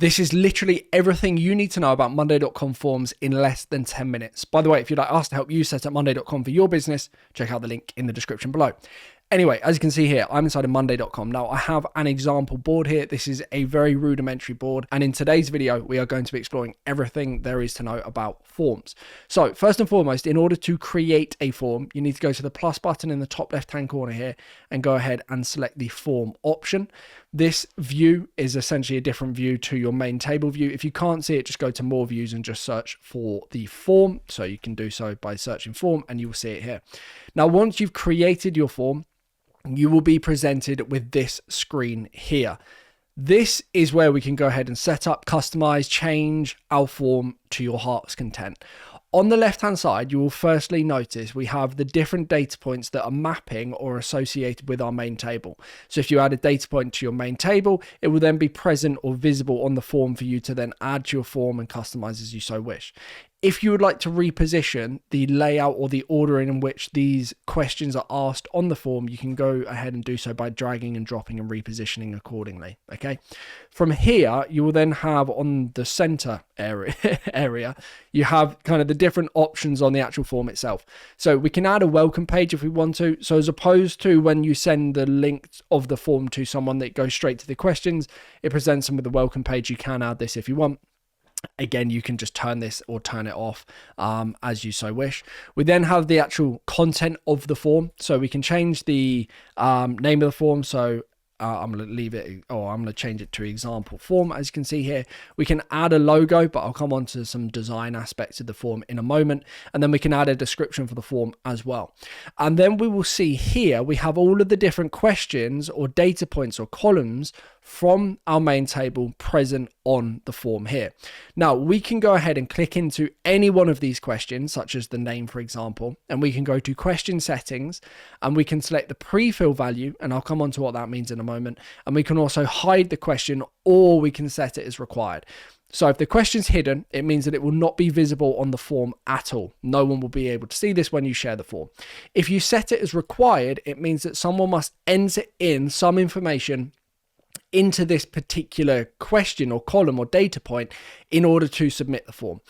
This is literally everything you need to know about Monday.com forms in less than 10 minutes. By the way, if you'd like us to help you set up Monday.com for your business, check out the link in the description below. Anyway, as you can see here, I'm inside of Monday.com. Now, I have an example board here. This is a very rudimentary board. And in today's video, we are going to be exploring everything there is to know about forms. So first and foremost, in order to create a form, you need to go to the plus button in the top left-hand corner here and go ahead and select the form option. This view is essentially a different view to your main table view. If you can't see it, just go to more views and just search for the form. So you can do so by searching form and you will see it here. Now, once you've created your form, you will be presented with this screen here. This is where we can go ahead and set up, customize, change our form to your heart's content. On the left-hand side, you will firstly notice we have the different data points that are mapping or associated with our main table. So if you add a data point to your main table, it will then be present or visible on the form for you to then add to your form and customize as you so wish. If you would like to reposition the layout or the order in which these questions are asked on the form, you can go ahead and do so by dragging and dropping and repositioning accordingly. Okay. From here, you will then have on the center area, you have kind of the different options on the actual form itself. So we can add a welcome page if we want to. So as opposed to when you send the link of the form to someone that goes straight to the questions, it presents them with the welcome page. You can add this if you want. Again, you can just turn this or turn it off as you so wish. We then have the actual content of the form. So we can change the name of the form. So I'm going to leave it, or I'm going to change it to example form. As you can see here, we can add a logo, but I'll come on to some design aspects of the form in a moment. And then we can add a description for the form as well. And then we will see here, we have all of the different questions or data points or columns from our main table present on the form here. Now we can go ahead and click into any one of these questions, such as the name, for example, and we can go to question settings and we can select the pre-fill value. And I'll come on to what that means in a moment. And we can also hide the question, or we can set it as required. So if the question's hidden, it means that it will not be visible on the form at all. No one will be able to see this when you share the form. If you set it as required, it means that someone must enter in some information into this particular question or column or data point in order to submit the form.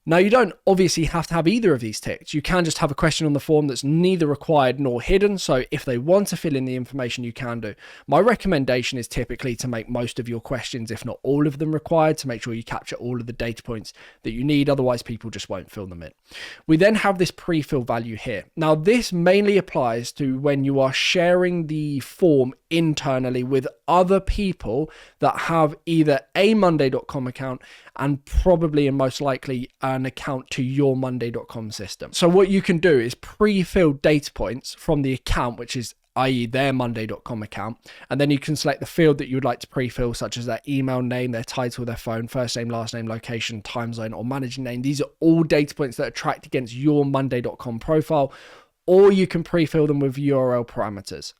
Now, you don't obviously have to have either of these ticked. You can just have a question on the form that's neither required nor hidden. So if they want to fill in the information, you can do. My recommendation is typically to make most of your questions, if not all of them, required, to make sure you capture all of the data points that you need. Otherwise, people just won't fill them in. We then have this pre-fill value here. Now, this mainly applies to when you are sharing the form internally with other people that have either a Monday.com account and probably and most likely an account to your Monday.com system. So what you can do is pre-fill data points from the account, which is i.e. their Monday.com account, and then you can select the field that you would like to pre-fill, such as their email name, their title, their phone, first name, last name, location, time zone, or managing name. These are all data points that are tracked against your Monday.com profile. Or you can pre-fill them with URL parameters.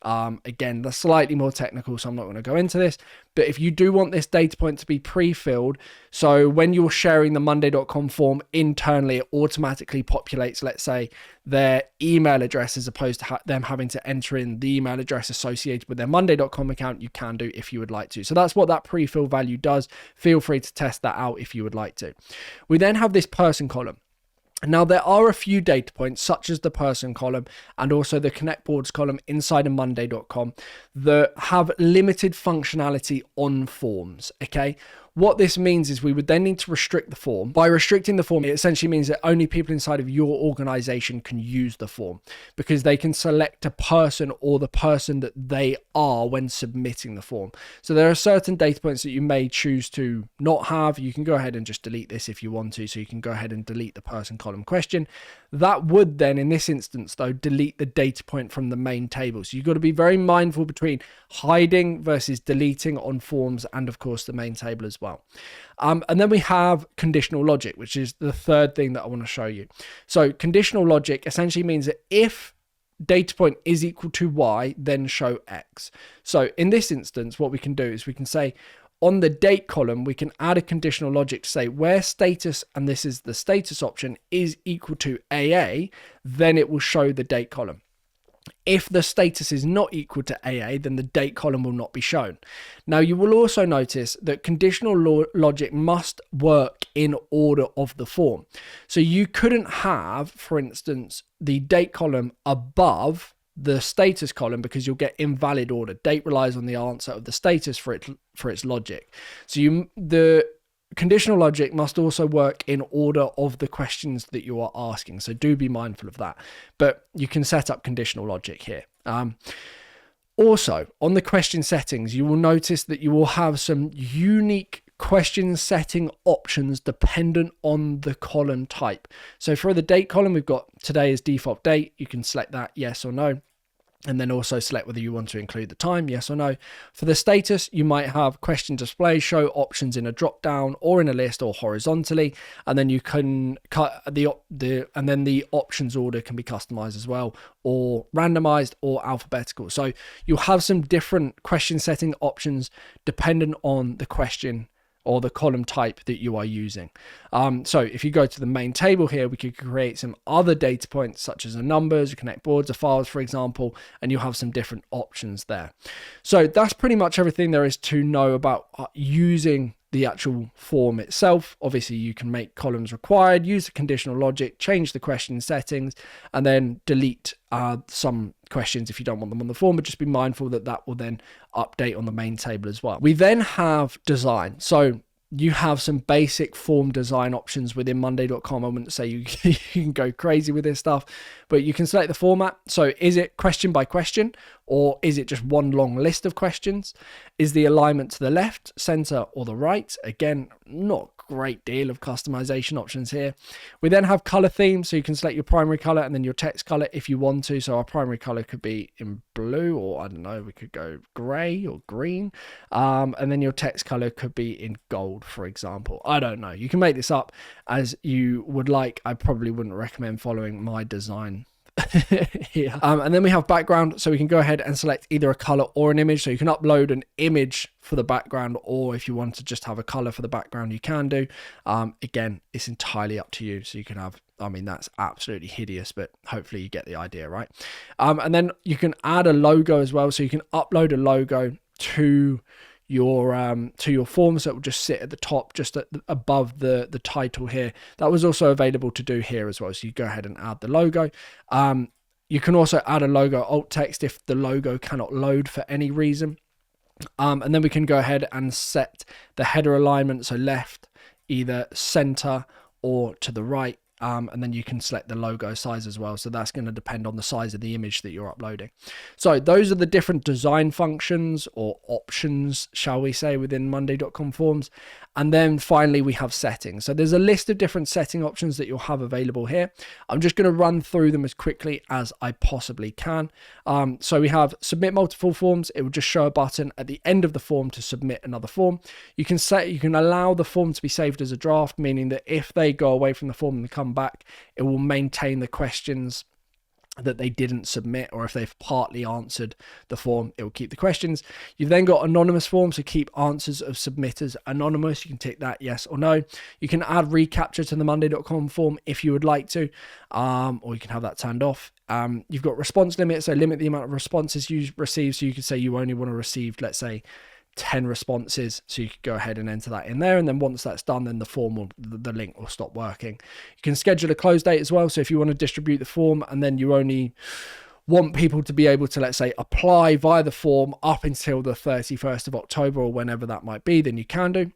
Again, that's slightly more technical, so I'm not going to go into this. But if you do want this data point to be pre-filled, so when you're sharing the Monday.com form internally, it automatically populates, let's say, their email address as opposed to them having to enter in the email address associated with their Monday.com account, you can do if you would like to. So that's what that pre-fill value does. Feel free to test that out if you would like to. We then have this person column. Now, there are a few data points, such as the person column and also the connect boards column inside of Monday.com, that have limited functionality on forms. Okay. What this means is we would then need to restrict the form. By restricting the form, it essentially means that only people inside of your organization can use the form, because they can select a person or the person that they are when submitting the form. So there are certain data points that you may choose to not have. You can go ahead and just delete this if you want to. So you can go ahead and delete the person column question. That would then, in this instance though, delete the data point from the main table. So you've got to be very mindful between hiding versus deleting on forms, and of course the main table as well. And then we have conditional logic, which is the third thing that I want to show you. So conditional logic essentially means that if data point is equal to Y, then show X. So in this instance, what we can do is we can say on the date column, we can add a conditional logic to say where status, and this is the status option, is equal to AA, then it will show the date column. If the status is not equal to AA, then the date column will not be shown. Now, you will also notice that conditional logic must work in order of the form. So you couldn't have, for instance, the date column above the status column because you'll get invalid order. Date relies on the answer of the status for its logic. So the conditional logic must also work in order of the questions that you are asking. So do be mindful of that. But you can set up conditional logic here. Also, on the question settings, you will notice that you will have some unique question setting options dependent on the column type. So for the date column, we've got today as default date. You can select that yes or no. And then also select whether you want to include the time, yes or no. For the status, you might have question display, show options in a drop down or in a list or horizontally. And then you can cut and then the options order can be customized as well, or randomized or alphabetical. So you'll have some different question setting options dependent on the question or the column type that you are using. So if you go to the main table here, we could create some other data points such as the numbers, connect boards or files, for example, and you'll have some different options there. So that's pretty much everything there is to know about using the actual form itself. Obviously, you can make columns required, use the conditional logic, change the question settings, and then delete some questions if you don't want them on the form, but just be mindful that that will then update on the main table as well. We then have design. So you have some basic form design options within monday.com. I wouldn't say you can go crazy with this stuff, but you can select the format. So is it question by question, or is it just one long list of questions? Is the alignment to the left, center, or the right? Again, not a great deal of customization options here. We then have color themes. So you can select your primary color and then your text color if you want to. So our primary color could be in blue, or I don't know, we could go gray or green. And then your text color could be in gold, for example. I don't know. You can make this up as you would like. I probably wouldn't recommend following my design here. And then we have background, so we can go ahead and select either a color or an image. So you can upload an image for the background, or if you want to just have a color for the background, you can do. Again, it's entirely up to you. So you can have, I mean, that's absolutely hideous, but hopefully you get the idea, right? And then you can add a logo as well. So you can upload a logo to your form, so it will just sit at the top, just above the title here. That was also available to do here as well, so you go ahead and add the logo. You can also add a logo alt text if the logo cannot load for any reason, and then we can go ahead and set the header alignment, so left, either center, or to the right. And then you can select the logo size as well. So that's going to depend on the size of the image that you're uploading. So those are the different design functions or options, shall we say, within monday.com forms. And then finally, we have settings. So there's a list of different setting options that you'll have available here. I'm just going to run through them as quickly as I possibly can. So we have submit multiple forms. It will just show a button at the end of the form to submit another form. You can allow the form to be saved as a draft, meaning that if they go away from the form and come back, it will maintain the questions that they didn't submit, or if they've partly answered the form, it will keep the questions. You've then got anonymous forms, so keep answers of submitters anonymous. You can tick that yes or no. You can add reCAPTCHA to the monday.com form if you would like to, or you can have that turned off. You've got response limit, so limit the amount of responses you receive. So you could say you only want to receive, let's say, 10 responses, so you could go ahead and enter that in there, and then once that's done, then the link will stop working. You can schedule a close date as well, so if you want to distribute the form and then you only want people to be able to, let's say, apply via the form up until the 31st of October or whenever that might be, then you can do.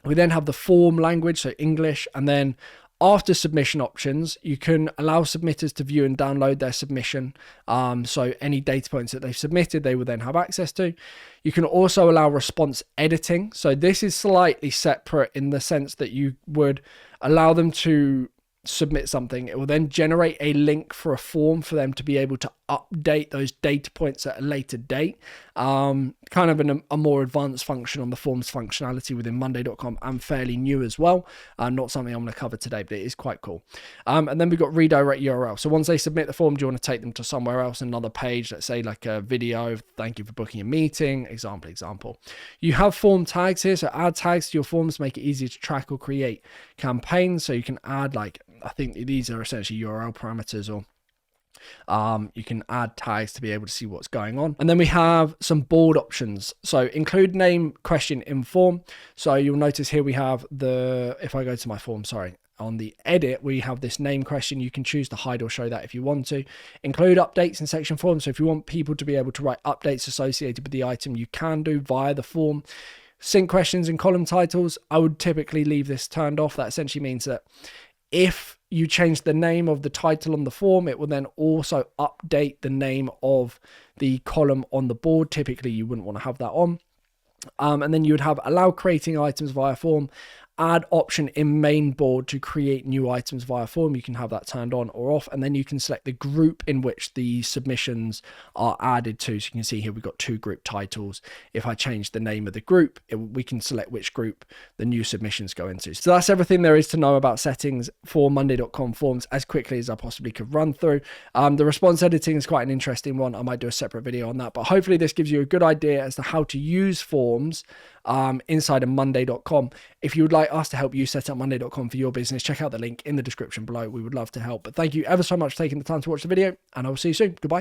We then have the form language, so English, and then after submission options, you can allow submitters to view and download their submission. So any data points that they've submitted, they will then have access to. You can also allow response editing. So this is slightly separate in the sense that you would allow them to submit something. It will then generate a link for a form for them to be able to update those data points at a later date. Kind of a more advanced function on the forms functionality within monday.com, and fairly new as well. Not something I'm going to cover today, but it is quite cool. And then we've got redirect URL. So once they submit the form, do you want to take them to somewhere else, another page, let's say like a video, thank you for booking a meeting, example. You have form tags here, so add tags to your forms to make it easier to track or create campaigns. So you can add, like, I think these are essentially URL parameters, or You can add tags to be able to see what's going on. And then we have some board options. So include name, question in form. So you'll notice here we have if I go to my form, sorry, on the edit, we have this name question. You can choose to hide or show that if you want to. Include updates in section form. So if you want people to be able to write updates associated with the item, you can do via the form. Sync questions and column titles. I would typically leave this turned off. That essentially means that if you change the name of the title on the form, it will then also update the name of the column on the board. Typically, you wouldn't want to have that on. And then you would have allow creating items via form, add option in main board to create new items via form. You can have that turned on or off, and then you can select the group in which the submissions are added to. So you can see here we've got 2 group titles. If I change the name of the group, we can select which group the new submissions go into. So that's everything there is to know about settings for Monday.com forms as quickly as I possibly could run through. The response editing is quite an interesting one. I might do a separate video on that, but hopefully this gives you a good idea as to how to use forms inside of Monday.com. If you would like us to help you set up Monday.com for your business, check out the link in the description below. We would love to help. But thank you ever so much for taking the time to watch the video, and I will see you soon. Goodbye.